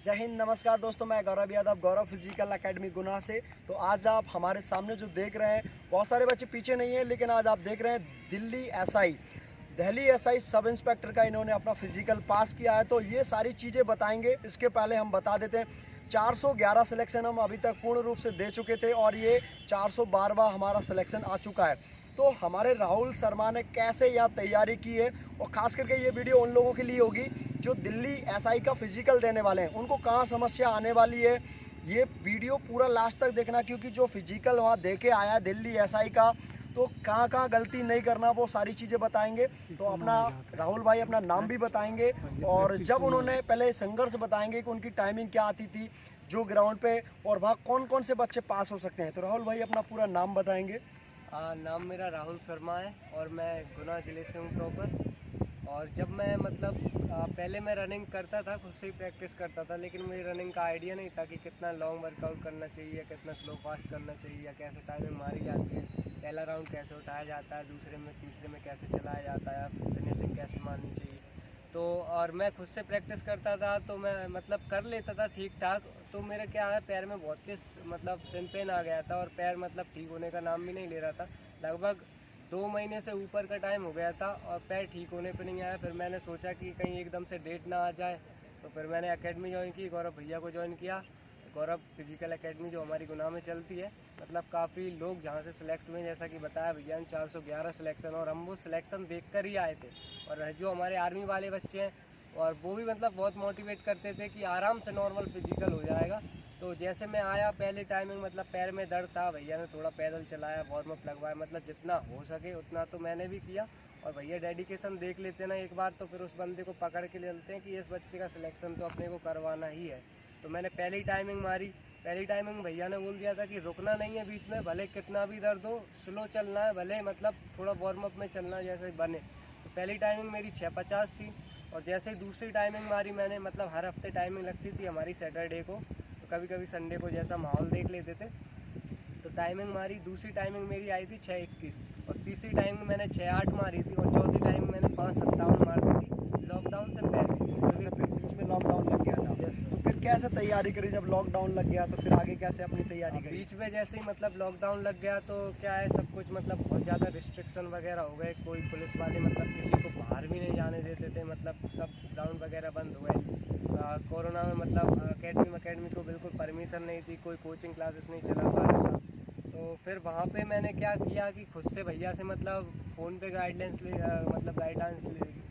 जय हिंद, नमस्कार दोस्तों। मैं गौरव यादव, गौरव फिजिकल एकेडमी गुना से। तो आज आप हमारे सामने जो देख रहे हैं, बहुत सारे बच्चे पीछे नहीं हैं, लेकिन आज आप देख रहे हैं दिल्ली एसआई सब इंस्पेक्टर का इन्होंने अपना फिजिकल पास किया है। तो ये सारी चीज़ें बताएंगे। इसके पहले हम बता देते हैं 411 सिलेक्शन हम अभी तक पूर्ण रूप से दे चुके थे और ये 412वां हमारा सिलेक्शन आ चुका है। तो हमारे राहुल शर्मा ने कैसे यहाँ तैयारी की है, और ख़ास करके ये वीडियो उन लोगों के लिए होगी जो दिल्ली एसआई का फिजिकल देने वाले हैं, उनको कहाँ समस्या आने वाली है। ये वीडियो पूरा लास्ट तक देखना, क्योंकि जो फिजिकल वहाँ दे के आया है दिल्ली एसआई का, तो कहाँ कहाँ गलती नहीं करना, वो सारी चीज़ें बताएंगे। तो अपना राहुल भाई अपना नाम भी बताएंगे और जब उन्होंने पहले संघर्ष बताएंगे कि उनकी टाइमिंग क्या आती थी जो ग्राउंड पे, और वहाँ कौन कौन से बच्चे पास हो सकते हैं। तो राहुल भाई अपना पूरा नाम बताएंगे। नाम मेरा राहुल शर्मा है और मैं गुना ज़िले से हूँ प्रॉपर। और जब मैं मतलब पहले मैं रनिंग करता था, खुद से ही प्रैक्टिस करता था, लेकिन मुझे रनिंग का आइडिया नहीं था कि कितना लॉन्ग वर्कआउट करना चाहिए, कितना स्लो फास्ट करना चाहिए, या कैसे टाइमिंग मारी जाती है, पहला राउंड कैसे उठाया जाता है, दूसरे में तीसरे में कैसे चलाया जाता है, फिनिशिंग कैसे मारनी चाहिए। तो और मैं खुद से प्रैक्टिस करता था, तो मैं मतलब कर लेता था ठीक ठाक। तो मेरा क्या है, पैर में बहुत तेज मतलब सिन पेन आ गया था और पैर मतलब ठीक होने का नाम भी नहीं ले रहा था। लगभग 2 महीने से ऊपर का टाइम हो गया था और पैर ठीक होने पे नहीं आया। फिर मैंने सोचा कि कहीं एकदम से डेट ना आ जाए, तो फिर मैंने एकेडमी ज्वाइन की, गौरव भैया को ज्वाइन किया। गौरव फिजिकल एकेडमी जो हमारी गुनाह में चलती है, मतलब काफ़ी लोग जहाँ से सिलेक्ट हुए, जैसा कि बताया भैया ने 411 सिलेक्शन, और हम वो सिलेक्शन देख कर ही आए थे। और जो हमारे आर्मी वाले बच्चे हैं, और वो भी मतलब बहुत मोटिवेट करते थे कि आराम से नॉर्मल फिजिकल हो जाएगा। तो जैसे मैं आया, पहले टाइमिंग मतलब पैर में दर्द था, भैया ने थोड़ा पैदल चलाया, वार्म अप लगवाया, मतलब जितना हो सके उतना तो मैंने भी किया। और भैया डेडिकेशन देख लेते ना एक बार, तो फिर उस बंदे को पकड़ के लेते हैं कि इस बच्चे का सिलेक्शन तो अपने को करवाना ही है। तो मैंने पहली टाइमिंग मारी। पहली टाइमिंग भैया ने बोल दिया था कि रुकना नहीं है बीच में, भले कितना भी दर्द हो, स्लो चलना है, भले मतलब थोड़ा वार्म अप में चलना जैसे बने। तो पहली टाइमिंग मेरी 6:50 थी। और जैसे ही दूसरी टाइमिंग मारी मैंने, मतलब हर हफ्ते टाइमिंग लगती थी हमारी सैटरडे को, तो कभी कभी संडे को जैसा माहौल देख लेते थे। तो टाइमिंग मारी, दूसरी टाइमिंग मेरी आई थी 6:21, और तीसरी टाइमिंग मैंने 6:08 मारी थी, और चौथी टाइमिंग मैंने 5:57 मार दी थी, लॉकडाउन से पहले, क्योंकि बीच में लॉकडाउन लग गया था। यस। तो फिर कैसे तैयारी करी जब लॉकडाउन लग गया, तो फिर आगे कैसे अपनी तैयारी करी? बीच में जैसे ही मतलब लॉकडाउन लग गया, तो क्या है, सब कुछ मतलब बहुत ज़्यादा रिस्ट्रिक्शन वगैरह हो गए। कोई पुलिस वाले मतलब किसी को बाहर भी नहीं जाने देते थे, मतलब सब ग्राउंड वगैरह बंद हो गए। कोरोना में मतलब अकेडमी को बिल्कुल परमिशन नहीं थी, कोई कोचिंग क्लासेस नहीं चला पा रहा था। तो फिर वहाँ पे मैंने क्या किया कि खुद से भैया से मतलब फ़ोन पे गाइडेंस ले,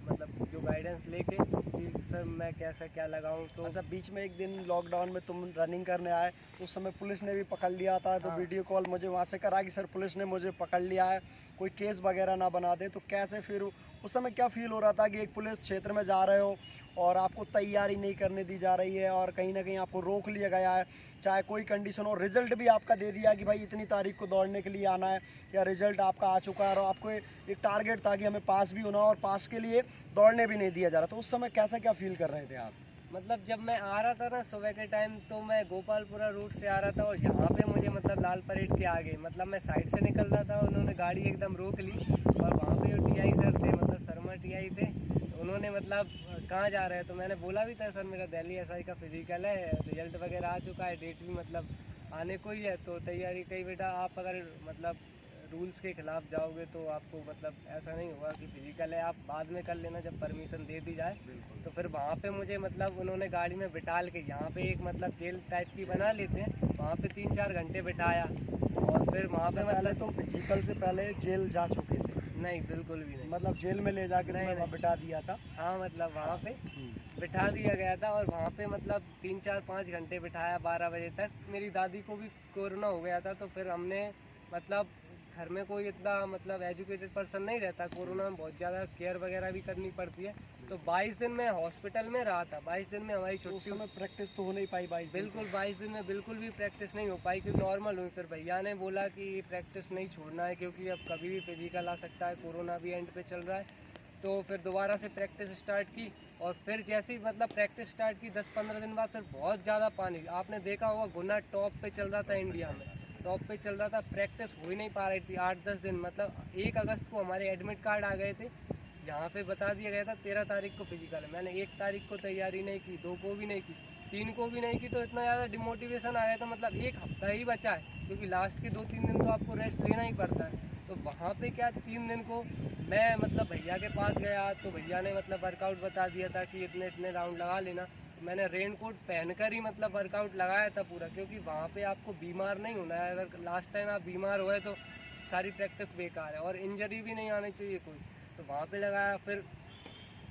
मतलब जो गाइडेंस लेके कि सर मैं कैसा क्या लगाऊं। तो अच्छा, बीच में एक दिन लॉकडाउन में तुम रनिंग करने आए, तो उस समय पुलिस ने भी पकड़ लिया था। तो हाँ। वीडियो कॉल मुझे वहाँ से करा कि सर पुलिस ने मुझे पकड़ लिया है, कोई केस वगैरह ना बना दे। तो कैसे फिर उस समय क्या फील हो रहा था कि एक पुलिस क्षेत्र में जा रहे हो और आपको तैयारी नहीं करने दी जा रही है, और कहीं ना कहीं आपको रोक लिया गया है, चाहे कोई कंडीशन हो, रिजल्ट भी आपका दे दिया कि भाई इतनी तारीख को दौड़ने के लिए आना है, या रिजल्ट आपका आ चुका है, और आपको एक टारगेट था कि हमें पास भी होना, और पास के लिए दौड़ने भी नहीं दिया जा रहा। तो उस समय कैसा क्या फील कर रहे थे आप? मतलब जब मैं आ रहा था ना सुबह के टाइम, तो मैं गोपालपुरा रूट से आ रहा था, और यहाँ पे मुझे मतलब लाल परेड के आगे, मतलब मैं साइड से निकल रहा था, उन्होंने गाड़ी एकदम रोक ली। और वहाँ पे जो टीआई सर थे, मतलब शर्मा टीआई थे, तो उन्होंने मतलब कहाँ जा रहे हैं, तो मैंने बोला भी था सर मेरा दिल्ली एसआई का फिजिकल है, रिजल्ट वगैरह आ चुका है, डेट भी मतलब आने को ही है, तो तैयारी कही बेटा, आप अगर मतलब रूल्स के खिलाफ जाओगे तो आपको मतलब ऐसा नहीं होगा कि फिजिकल है, आप बाद में कर लेना जब परमिशन दे दी जाए। तो फिर वहाँ पे मुझे मतलब उन्होंने गाड़ी में बिठाल के, यहाँ पे एक मतलब जेल टाइप की बना लेते हैं, वहाँ पे 3-4 घंटे बिठाया। और फिर वहाँ पे पहले मतलब तो फिजिकल से पहले जेल जा चुके थे? नहीं, बिल्कुल भी नहीं। मतलब जेल में ले जाके नहीं, तुम्हें वहाँ नहीं। बिठा दिया था? हाँ, मतलब वहाँ पे बिठा दिया गया था, और वहाँ पे मतलब 3-4-5 घंटे बिठाया, 12 बजे तक। मेरी दादी को भी कोरोना हो गया था, तो फिर हमने मतलब घर में कोई इतना मतलब एजुकेटेड पर्सन नहीं रहता, कोरोना में बहुत ज़्यादा केयर वगैरह भी करनी पड़ती है। तो 22 दिन मैं हॉस्पिटल में रहा था, 22 दिन में हमारी तो उस छुट्टी। समय प्रैक्टिस तो हो नहीं पाई 22 दिन? बिल्कुल 22 दिन में बिल्कुल भी प्रैक्टिस नहीं हो पाई, क्योंकि नॉर्मल हुई। फिर भैया ने बोला कि प्रैक्टिस नहीं छोड़ना है, क्योंकि अब कभी भी फिजिकल आ सकता है, कोरोना भी एंड पे चल रहा है। तो फिर दोबारा से प्रैक्टिस स्टार्ट की। और फिर जैसे ही मतलब प्रैक्टिस स्टार्ट की, 10-15 दिन बाद फिर बहुत ज़्यादा पानी, आपने देखा होगा गुना टॉप पे चल रहा था, इंडिया में टॉप पे चल रहा था, प्रैक्टिस हो ही नहीं पा रही थी 8-10 दिन। मतलब 1 अगस्त को हमारे एडमिट कार्ड आ गए थे, जहाँ पे बता दिया गया था 13 तारीख को फिजिकल है। मैंने 1 तारीख को तैयारी नहीं की, 2 को भी नहीं की, 3 को भी नहीं की तो इतना ज़्यादा डिमोटिवेशन आ गया था। मतलब एक हफ्ता ही बचा है क्योंकि लास्ट के 2-3 दिन तो आपको रेस्ट लेना ही पड़ता है। तो वहाँ पे क्या 3 दिन को मैं मतलब भैया के पास गया तो भैया ने मतलब वर्कआउट बता दिया था कि इतने इतने राउंड लगा लेना। तो मैंने रेन कोट पहनकर ही मतलब वर्कआउट लगाया था पूरा, क्योंकि वहाँ पे आपको बीमार नहीं होना है। अगर लास्ट टाइम आप बीमार हुए तो सारी प्रैक्टिस बेकार है और इंजरी भी नहीं आनी चाहिए कोई। तो वहाँ पे लगाया। फिर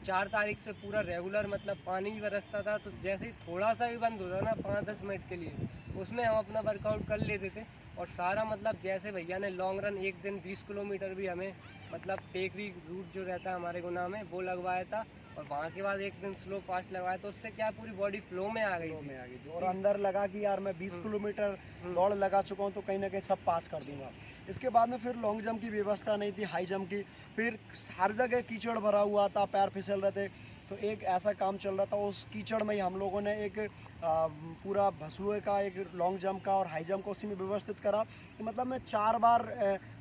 4 तारीख से पूरा रेगुलर मतलब पानी भी बरसता था, तो जैसे ही थोड़ा सा भी बंद होता ना 5-10 मिनट के लिए, उसमें हम अपना वर्कआउट कर लेते थे। और सारा मतलब जैसे भैया ने लॉन्ग रन एक दिन 20 किलोमीटर भी हमें मतलब टेकरी रूट जो रहता है हमारे गुना में वो लगवाया था। और वहाँ के बाद एक दिन स्लो फास्ट लगवाया, तो उससे क्या पूरी बॉडी फ्लो में आ गई थी। और अंदर लगा कि यार मैं 20 किलोमीटर दौड़ लगा चुका हूँ तो कहीं ना कहीं सब पास कर दूंगा। इसके बाद में फिर लॉन्ग जंप की व्यवस्था नहीं थी, हाई जंप की, फिर हर जगह कीचड़ भरा हुआ था, पैर फिसल रहे थे। तो एक ऐसा काम चल रहा था, उस कीचड़ में ही हम लोगों ने एक पूरा भसुए का एक लॉन्ग जंप का और हाई जंप का उसी में व्यवस्थित करा कि मतलब मैं 4 बार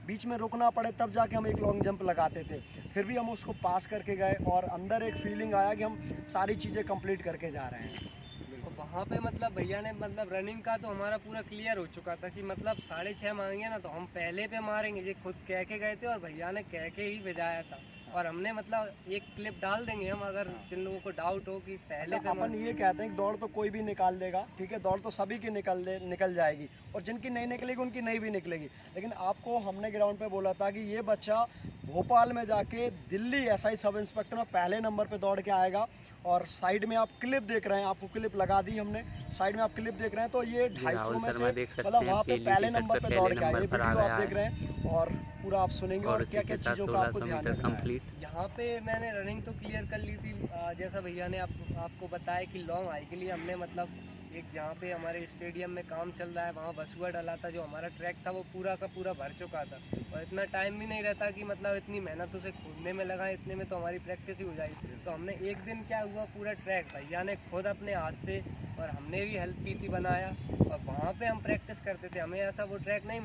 बीच में रुकना पड़े तब जाके हम एक लॉन्ग जंप लगाते थे। फिर भी हम उसको पास करके गए और अंदर एक फीलिंग आया कि हम सारी चीज़ें कंप्लीट करके जा रहे हैं। और वहाँ पे मतलब भैया ने मतलब रनिंग का तो हमारा पूरा क्लियर हो चुका था कि मतलब 6.5 मांगे ना तो हम पहले पे मारेंगे, ये खुद कह के गए थे और भैया ने कह के ही भेजाया था। और हमने मतलब एक क्लिप डाल देंगे हम, अगर जिन लोगों को डाउट हो कि पहले पे अपन ये कहते हैं कि दौड़ तो कोई भी निकाल देगा, ठीक है, दौड़ तो सभी की निकल जाएगी और जिनकी नहीं निकलेगी उनकी नहीं भी निकलेगी। लेकिन आपको हमने ग्राउंड पे बोला था कि ये बच्चा भोपाल में जाके दिल्ली एसआई सब इंस्पेक्टर में पहले नंबर पे दौड़ के आएगा। और साइड में आप क्लिप देख रहे हैं, आपको क्लिप लगा दी हमने, साइड में आप क्लिप देख रहे हैं, तो ये 250 में से मतलब वहाँ पे पहले नंबर पे दौड़ के आए। ये वीडियो आप देख रहे हैं और पूरा आप सुनेंगे और क्या क्या चीज़ों का आपको ध्यान रखना है। यहाँ पे मैंने रनिंग तो क्लियर कर ली थी, जैसा भैया ने आपको बताया कि लॉन्ग हाई के लिए हमने मतलब एक जहाँ पे हमारे स्टेडियम में काम चल रहा है वहाँ बसुआ डला था, जो हमारा ट्रैक था वो पूरा का पूरा भर चुका था। और इतना टाइम भी नहीं रहता कि मतलब इतनी मेहनत उसे खोदने में लगा, इतने में तो हमारी प्रैक्टिस ही हो जाएगी। तो हमने एक दिन क्या हुआ, पूरा ट्रैक भैया ने खुद अपने हाथ से और हमने भी हेल्प की थी बनाया। और वहाँ पे हम प्रैक्टिस करते थे, हमें ऐसा वो ट्रैक नहीं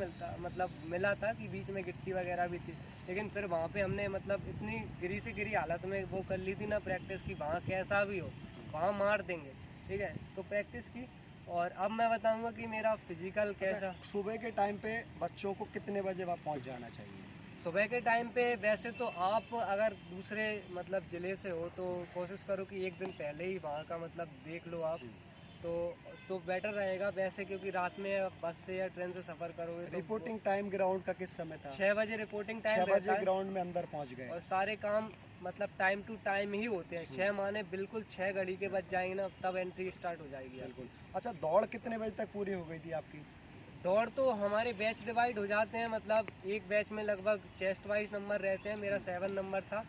मिला था कि बीच में गिट्टी वगैरह भी थी। लेकिन फिर वहाँ पे हमने मतलब इतनी गिरी से गिरी हालत में वो कर ली थी ना प्रैक्टिस की, वहाँ कैसा भी हो वहाँ मार देंगे, ठीक है। तो प्रैक्टिस की। और अब मैं बताऊंगा कि मेरा फिजिकल कैसा। सुबह के टाइम पे बच्चों को कितने बजे वहाँ पहुँच जाना चाहिए? सुबह के टाइम पे वैसे तो आप अगर दूसरे मतलब ज़िले से हो तो कोशिश करो कि एक दिन पहले ही वहाँ का मतलब देख लो आप, तो बेटर रहेगा वैसे, क्योंकि रात में बस से या ट्रेन से सफ़र करोगे तो रिपोर्टिंग टाइम ग्राउंड का किस समय था? 6 बजे रिपोर्टिंग टाइम 6 बजे ग्राउंड में अंदर पहुंच गए और सारे काम मतलब टाइम टू टाइम ही होते हैं। 6 माने बिल्कुल 6 घड़ी के बज जाएंगे ना तब एंट्री स्टार्ट हो जाएगी। बिल्कुल। अच्छा, दौड़ कितने बजे तक पूरी हो गई थी आपकी? दौड़ तो हमारे बैच डिवाइड हो जाते हैं, मतलब एक बैच में लगभग चेस्ट वाइज नंबर रहते हैं। मेरा 7 नंबर था।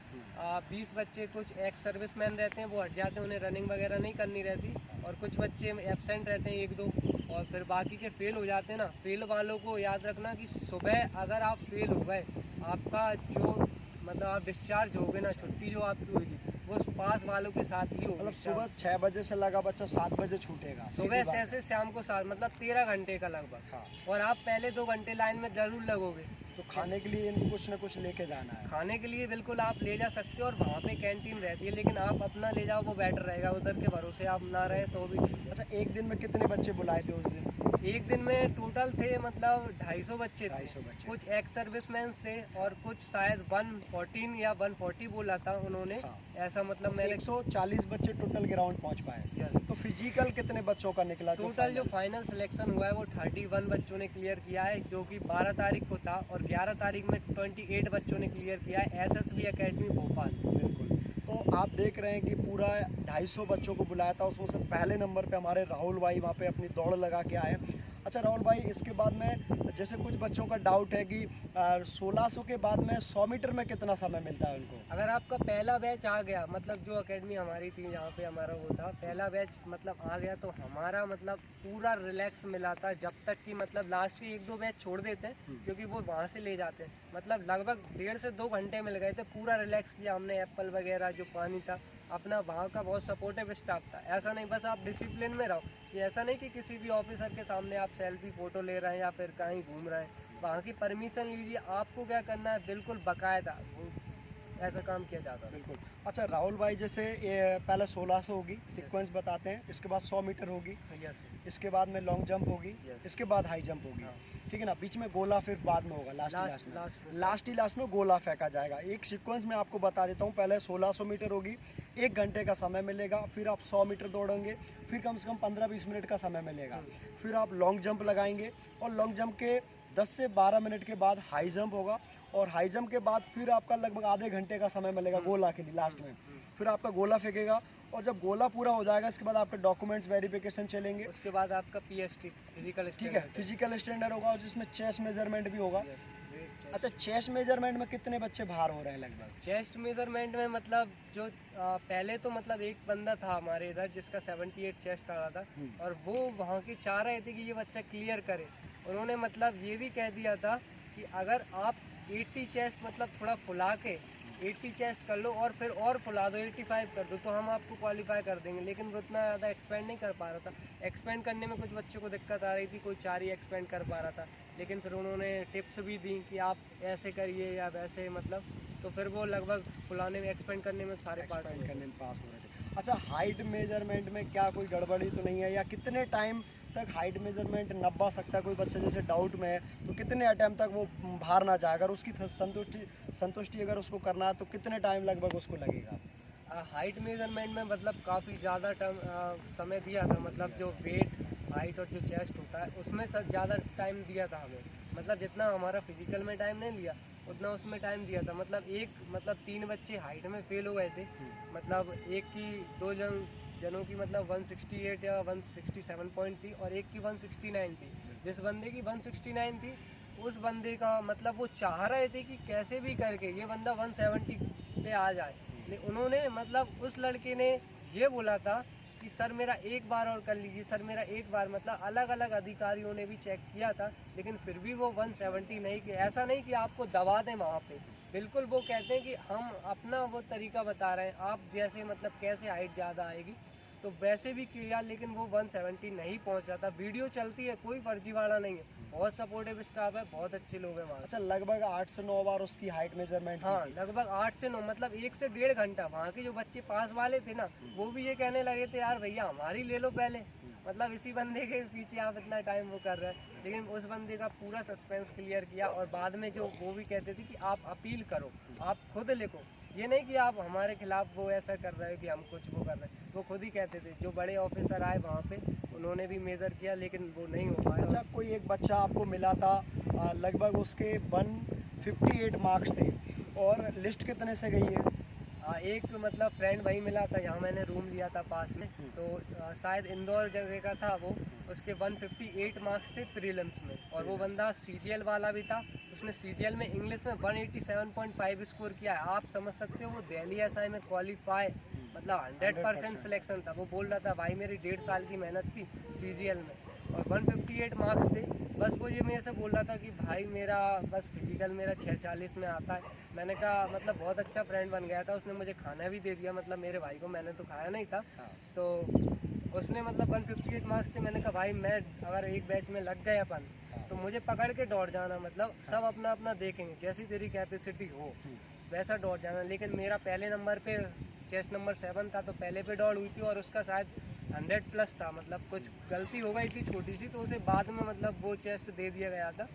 20 बच्चे कुछ एक्स सर्विसमैन रहते हैं, वो हट जाते हैं, उन्हें रनिंग वगैरह नहीं करनी रहती। और कुछ बच्चे एब्सेंट रहते हैं 1-2, और फिर बाकी के फेल हो जाते हैं ना। फेल वालों को याद रखना कि सुबह अगर आप फेल हो गए, आपका जो मतलब आप डिस्चार्ज हो गए ना, छुट्टी जो आपकी होगी वो पास वालों के साथ ही होगी। मतलब सुबह 6 बजे से लगा बच्चा 7 बजे छूटेगा, सुबह 6 से शाम को 7, मतलब 13 घंटे का लगभग। हाँ। और आप पहले 2 घंटे लाइन में जरूर लगोगे। तो खाने के लिए इनको कुछ ना कुछ लेके जाना है? खाने के लिए बिल्कुल आप ले जा सकते हो और वहाँ पे कैंटीन रहती है, लेकिन आप अपना ले जाओ वो बेटर रहेगा, उधर के भरोसे आप ना रहे तो भी ठीक है। अच्छा, एक दिन में कितने बच्चे बुलाए थे उस दिन? एक दिन में टोटल थे मतलब 250 बच्चे थे। 250 बच्चे। कुछ एक्स सर्विसमैन थे और कुछ शायद 114 या 140 बोला था उन्होंने। हाँ। ऐसा मतलब मैंने 140 बच्चे टोटल ग्राउंड पहुंच पाए। यस। तो फिजिकल कितने बच्चों का निकला? टोटल जो फाइनल सिलेक्शन हुआ है वो 31 बच्चों ने क्लियर किया है, जो कि 12 तारीख को था। और 11 तारीख में 28 बच्चों ने क्लियर किया है, एसएसबी एकेडमी भोपाल। बिल्कुल। तो आप देख रहे हैं कि पूरा 250 बच्चों को बुलाया था, उसमें से पहले नंबर पे हमारे राहुल भाई वहाँ पे अपनी दौड़ लगा के आए। अच्छा राहुल भाई, इसके बाद में जैसे कुछ बच्चों का डाउट है कि 1600 के बाद में 100 मीटर में कितना समय मिलता है उनको? अगर आपका पहला बैच आ गया, मतलब जो एकेडमी हमारी थी जहाँ पे हमारा वो था, पहला बैच मतलब आ गया तो हमारा मतलब पूरा रिलैक्स मिला था, जब तक कि मतलब लास्ट के 1-2 बैच छोड़ देते हैं क्योंकि वो वहाँ से ले जाते हैं। मतलब लगभग 1.5 से 2 घंटे मिल गए थे, पूरा रिलैक्स किया हमने। एप्पल वगैरह जो पानी था अपना, वहाँ का बहुत सपोर्टिव स्टाफ था। ऐसा नहीं बस आप डिसिप्लिन में रहो, कि ऐसा नहीं कि किसी भी ऑफिसर के सामने आप सेल्फी फ़ोटो ले रहे हैं या फिर कहीं घूम रहे हैं। वहाँ की परमिशन लीजिए, आपको क्या करना है बिल्कुल बाकायदा ऐसा काम किया जाता था। बिल्कुल। अच्छा राहुल भाई, जैसे ये पहले 1600 होगी, सीक्वेंस बताते हैं, इसके बाद 100 मीटर होगी, यस इसके बाद में लॉन्ग जंप होगी, यस। इसके बाद हाई जंप होगी, हाँ। ठीक है ना, बीच में गोला फिर बाद में होगा, लास्ट ही लास्ट में गोला फेंका जाएगा। एक सीक्वेंस में आपको बता देता हूँ, पहले 1600 मीटर होगी, 1 घंटे का समय मिलेगा, फिर आप 100 मीटर दौड़ेंगे, फिर कम से कम 15-20 मिनट का समय मिलेगा, फिर आप लॉन्ग जंप लगाएंगे और लॉन्ग जंप के 10 से 12 मिनट के बाद हाई जंप होगा, और हाई जंप के बाद फिर आपका लगभग आधे घंटे का समय मिलेगा गोला के लिए लास्ट में, फिर आपका गोला फेंकेगा, और जब गोला पूरा हो जाएगा इसके बाद आपके डॉक्यूमेंट्स वेरिफिकेशन चलेंगे, उसके बाद आपका पीएसटी फिजिकल ठीक है, फिजिकल स्टैंडर्ड होगा, और जिसमें चेस्ट मेजरमेंट भी होगा। अच्छा, चेस्ट मेजरमेंट में कितने बच्चे बाहर हो रहे हैं लगभग? चेस्ट मेजरमेंट में मतलब जो पहले तो मतलब एक बंदा था हमारे इधर जिसका 78 चेस्ट आ रहा था, और वो वहाँ की चाह रहे थे कि ये बच्चा क्लियर करे। उन्होंने मतलब ये भी कह दिया था कि अगर आप 80 चेस्ट मतलब थोड़ा फुला के 80 चेस्ट कर लो और फिर और फुला दो 85 कर दो तो हम आपको क्वालिफाई कर देंगे, लेकिन वो उतना ज़्यादा एक्सपेंड नहीं कर पा रहा था। एक्सपेंड करने में कुछ बच्चों को दिक्कत आ रही थी, कोई 4 ही एक्सपेंड कर पा रहा था, लेकिन फिर उन्होंने टिप्स भी दी कि आप ऐसे करिए या वैसे, मतलब तो फिर वो लगभग फुलाने में एक्सपेंड करने में सारे पास हो रहे थे। अच्छा, हाइट मेजरमेंट में क्या कोई गड़बड़ी तो नहीं है, या कितने टाइम तक हाइट मेजरमेंट नब्बा सकता है? कोई बच्चा जैसे डाउट में है तो कितने अटैम्प्ट तक वो बाहर ना जाए, अगर उसकी संतुष्टि अगर उसको करना है तो कितने टाइम लगभग उसको लगेगा? हाइट मेजरमेंट में मतलब काफ़ी ज़्यादा समय दिया था, मतलब जो वेट हाइट और जो चेस्ट होता है उसमें ज़्यादा टाइम दिया था हमें, मतलब जितना हमारा फिजिकल में टाइम नहीं लिया उतना उसमें टाइम दिया था। मतलब 3 बच्चे हाइट में फेल हो गए थे, मतलब एक की 2 जनों की मतलब 168 या 167 पॉइंट थी और एक की 169 थी। जिस बंदे की 169 थी उस बंदे का मतलब वो चाह रहे थे कि कैसे भी करके ये बंदा 170 पे आ जाए, लेकिन उन्होंने मतलब उस लड़के ने ये बोला था कि सर मेरा एक बार और कर लीजिए, सर मेरा एक बार, मतलब अलग अलग अधिकारियों ने भी चेक किया था लेकिन फिर भी वो 170 नहीं किया। ऐसा नहीं कि आपको दबा दें वहाँ पे, बिल्कुल वो कहते हैं कि हम अपना वो तरीका बता रहे हैं, आप जैसे मतलब कैसे हाइट ज़्यादा आएगी तो वैसे भी किया, लेकिन वो 170 नहीं पहुँच रहा था। वीडियो चलती है, कोई फर्जीवाड़ा नहीं है, बहुत सपोर्टिव स्टाफ है, बहुत अच्छे लोग हैं वहाँ। अच्छा, लगभग 8 से 9 बार उसकी हाइट मेजरमेंट? हाँ, लगभग 8 से 9, मतलब 1 से 1.5 घंटा। वहाँ के जो बच्चे पास वाले थे ना वो भी ये कहने लगे थे यार भैया हमारी ले लो पहले, मतलब इसी बंदे के पीछे आप इतना टाइम वो कर रहे हैं, लेकिन उस बंदे का पूरा सस्पेंस क्लियर किया। और बाद में जो वो भी कहते थे कि आप अपील करो, आप खुद लिखो, ये नहीं कि आप हमारे खिलाफ वो ऐसा कर रहे हो कि हम कुछ वो कर रहे हैं, वो खुद ही कहते थे। जो बड़े ऑफिसर आए वहाँ पे उन्होंने भी मेज़र किया लेकिन वो नहीं हो पाया। अच्छा, कोई एक बच्चा आपको मिला था, लगभग उसके 158 मार्क्स थे, और लिस्ट कितने से गई है? एक मतलब फ्रेंड वही मिला था, यहाँ मैंने रूम लिया था पास में, तो शायद इंदौर जगह का था वो, उसके 158 मार्क्स थे प्रीलिम्स में, और वो बंदा सीजीएल वाला भी था, उसने सीजीएल में इंग्लिश में 187.5 स्कोर किया है। आप समझ सकते हो वो दिल्ली एसआई में क्वालिफाई, मतलब 100% सिलेक्शन था। वो बोल रहा था भाई मेरी 1.5 साल की मेहनत थी सीजीएल में, और 158 मार्क्स थे। बस वो ये मेरे से बोल रहा था कि भाई मेरा बस फिजिकल मेरा 640 में आता है। मैंने कहा मतलब बहुत अच्छा फ्रेंड बन गया था, उसने मुझे खाना भी दे दिया, मतलब मेरे भाई को मैंने तो खाया नहीं था, तो उसने मतलब 158 मार्क्स थे। मैंने कहा भाई मैं अगर एक बैच में लग गए अपन तो मुझे पकड़ के दौड़ जाना, मतलब सब अपना अपना देखेंगे, जैसी तेरी कैपेसिटी हो वैसा दौड़ जाना। लेकिन मेरा पहले नंबर पे चेस्ट नंबर 7 था, तो पहले पे दौड़ हुई थी और उसका शायद 100+ था, मतलब कुछ गलती हो गई थी छोटी सी, तो उसे बाद में मतलब वो चेस्ट दे दिया गया था।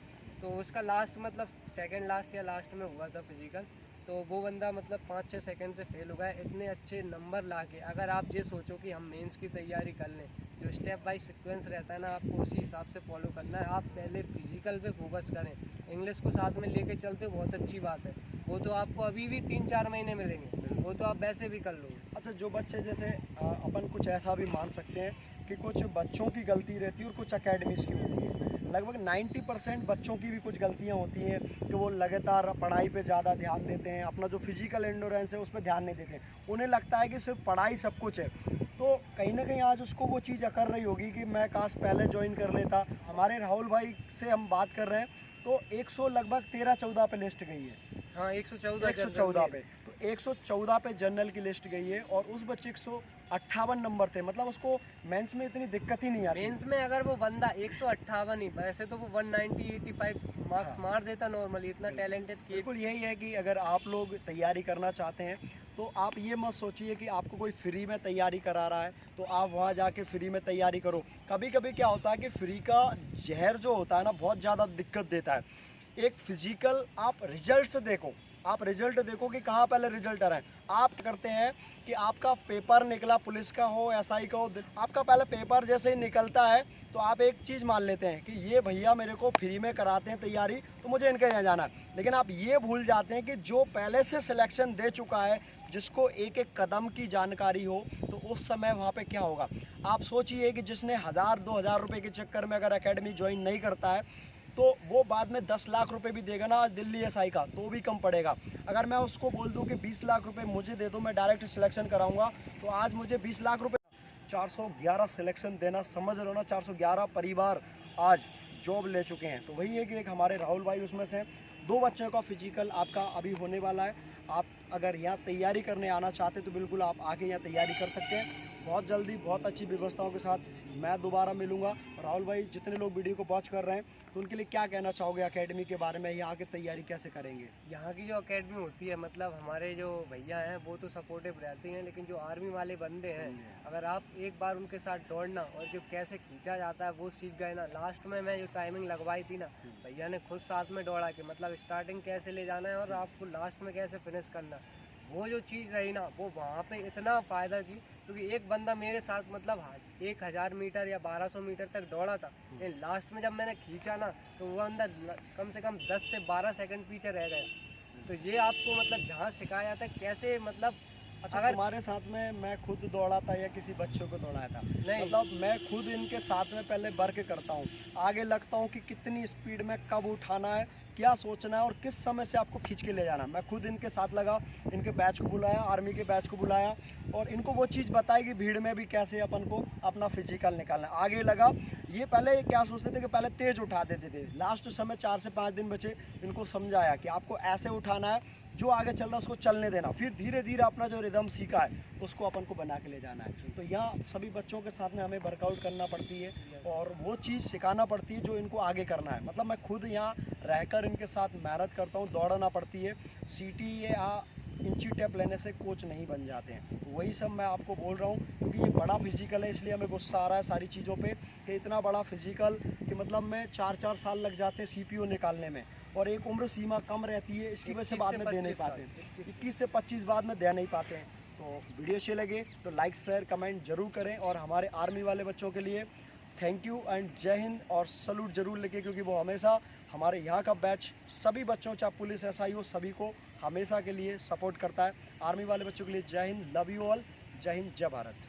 तो उसका लास्ट मतलब सेकंड लास्ट या लास्ट में हुआ था फिजिकल, तो वो बंदा मतलब 5-6 सेकंड से फेल हो गया। इतने अच्छे नंबर ला के अगर आप ये सोचो कि हम मेंस की तैयारी कर लें, जो स्टेप बाय सीक्वेंस रहता है ना आपको उसी हिसाब से फॉलो करना है। आप पहले फिजिकल पे फोकस करें, इंग्लिश को साथ में लेके चलते हो बहुत अच्छी बात है, वो तो आपको अभी भी 3-4 महीने मिलेंगे, वो तो आप वैसे भी कर लो। अच्छा, जो बच्चे जैसे अपन कुछ ऐसा भी मान सकते हैं कि कुछ बच्चों की गलती रहती है और कुछ अकेडमीज की होती है, लगभग 90% बच्चों की भी कुछ गलतियां होती हैं कि वो लगातार पढ़ाई पे ज़्यादा ध्यान देते हैं, अपना जो फिजिकल एंडोरेंस है उस पर ध्यान नहीं देते हैं, उन्हें लगता है कि सिर्फ पढ़ाई सब कुछ है। तो कहीं ना कहीं आज उसको वो चीज़ अकर रही होगी कि मैं काश पहले ज्वाइन कर लेता। हमारे राहुल भाई से हम बात कर रहे हैं तो 100 लगभग 13-14 पे लिस्ट गई है। हाँ, 114 114 पे, तो 114 पे जनरल की लिस्ट गई है और उस बच्चे 158 नंबर थे, मतलब उसको मेंस में इतनी दिक्कत ही नहीं आती। मेंस में अगर वो बंदा 158 ही, वैसे तो वो 190 85 मार्क्स हाँ। मार देता नॉर्मली, इतना बिल्कुल। Talented kid. बिल्कुल यही है कि अगर आप लोग तैयारी करना चाहते हैं तो आप ये मत सोचिए कि आपको कोई फ्री में तैयारी करा रहा है तो आप वहाँ जाके फ्री में तैयारी करो। कभी कभी क्या होता है कि फ्री का जहर जो होता है ना बहुत ज़्यादा दिक्कत देता है। एक फिजिकल आप रिजल्ट से देखो, आप रिजल्ट देखो कि कहाँ पहले रिजल्ट आ रहा है। आप करते हैं कि आपका पेपर निकला, पुलिस का हो एसआई का हो, आपका पहले पेपर जैसे ही निकलता है तो आप एक चीज़ मान लेते हैं कि ये भैया मेरे को फ्री में कराते हैं तैयारी तो मुझे इनके यहाँ जाना है। लेकिन आप ये भूल जाते हैं कि जो पहले से सिलेक्शन दे चुका है, जिसको एक एक कदम की जानकारी हो, तो उस समय वहाँ पे क्या होगा। आप सोचिए कि जिसने 1000-2000 रुपये के चक्कर में अगर एकेडमी ज्वाइन नहीं करता है तो वो बाद में 10 लाख रुपए भी देगा ना आज दिल्ली एसआई का, तो भी कम पड़ेगा। अगर मैं उसको बोल दूं कि 20 लाख रुपए मुझे दे दो, मैं डायरेक्ट सिलेक्शन कराऊंगा, तो आज मुझे 20 लाख रुपए 411 सिलेक्शन देना, समझ लो ना 411 परिवार आज जॉब ले चुके हैं। तो वही है कि एक हमारे राहुल भाई उसमें से 2 बच्चों का फिजिकल आपका अभी होने वाला है। आप अगर यहाँ तैयारी करने आना चाहते तो बिल्कुल आप आके यहाँ तैयारी कर सकते हैं। बहुत जल्दी बहुत अच्छी व्यवस्थाओं के साथ मैं दोबारा मिलूंगा। राहुल भाई जितने लोग वीडियो को वॉच कर रहे हैं तो उनके लिए क्या कहना चाहोगे एकेडमी के बारे में, यहाँ की तैयारी कैसे करेंगे? यहाँ की जो अकेडमी होती है, मतलब हमारे जो भैया हैं वो तो सपोर्टिव रहते हैं, लेकिन जो आर्मी वाले बंदे हैं, अगर आप एक बार उनके साथ दौड़ना और जो कैसे खींचा जाता है वो सीख गए ना, लास्ट में मैं जो टाइमिंग लगवाई थी ना, भैया ने खुद साथ में दौड़ा के मतलब स्टार्टिंग कैसे ले जाना है और आपको लास्ट में कैसे फिनिश करना, वो जो चीज़ रही ना वो वहाँ पे इतना फ़ायदा की। क्योंकि एक बंदा मेरे साथ मतलब 1000 मीटर या 1200 मीटर तक दौड़ा था, लेकिन लास्ट में जब मैंने खींचा ना तो वो बंदा कम से कम 10 से 12 सेकंड पीछे रह गया। तो ये आपको मतलब जहाँ सिखाया जाता है कैसे, मतलब अच्छा अगर तुम्हारे साथ में मैं खुद दौड़ा था या किसी बच्चों को दौड़ाया था? नहीं, मतलब मैं खुद इनके साथ में पहले वर्क करता हूँ, आगे लगता हूँ कि कितनी स्पीड में कब उठाना है, क्या सोचना है और किस समय से आपको खींच के ले जाना है। मैं खुद इनके साथ लगा, इनके बैच को बुलाया, आर्मी के बैच को बुलाया और इनको वो चीज़ बताई कि भीड़ में भी कैसे अपन को अपना फिजिकल निकालना है। आगे लगा, ये पहले क्या सोचते थे कि पहले तेज़ उठा देते थे, लास्ट समय 4 से 5 दिन बचे, इनको समझाया कि आपको ऐसे उठाना है, जो आगे चल रहा है उसको चलने देना, फिर धीरे धीरे अपना जो रिदम सीखा है उसको अपन को बना के ले जाना है। तो यहाँ सभी बच्चों के साथ में हमें वर्कआउट करना पड़ती है और वो चीज़ सिखाना पड़ती है जो इनको आगे करना है। मतलब मैं खुद यहाँ रहकर इनके साथ मेहनत करता हूँ, दौड़ना पड़ती है। सीटी या इंची टेप लेने से कोच नहीं बन जाते हैं, तो वही सब मैं आपको बोल रहा हूँ। क्योंकि ये बड़ा फिजिकल है इसलिए हमें गुस्सा आ रहा है सारी चीज़ों पे कि इतना बड़ा फिजिकल कि मतलब में 4-4 साल लग जाते हैं सीपीओ निकालने में और एक उम्र सीमा कम रहती है, इसकी वजह से बाद में दे नहीं पाते, 21 से 25 बाद में दे नहीं पाते हैं। तो वीडियो अच्छे लगे तो लाइक शेयर कमेंट जरूर करें और हमारे आर्मी वाले बच्चों के लिए थैंक यू एंड जय हिंद और सलूट जरूर लिखे, क्योंकि वो हमेशा हमारे यहाँ का बैच सभी बच्चों चाहे पुलिस एसआई हो सभी को हमेशा के लिए सपोर्ट करता है। आर्मी वाले बच्चों के लिए जय हिंद, लव यू ऑल, जय हिंद जय भारत।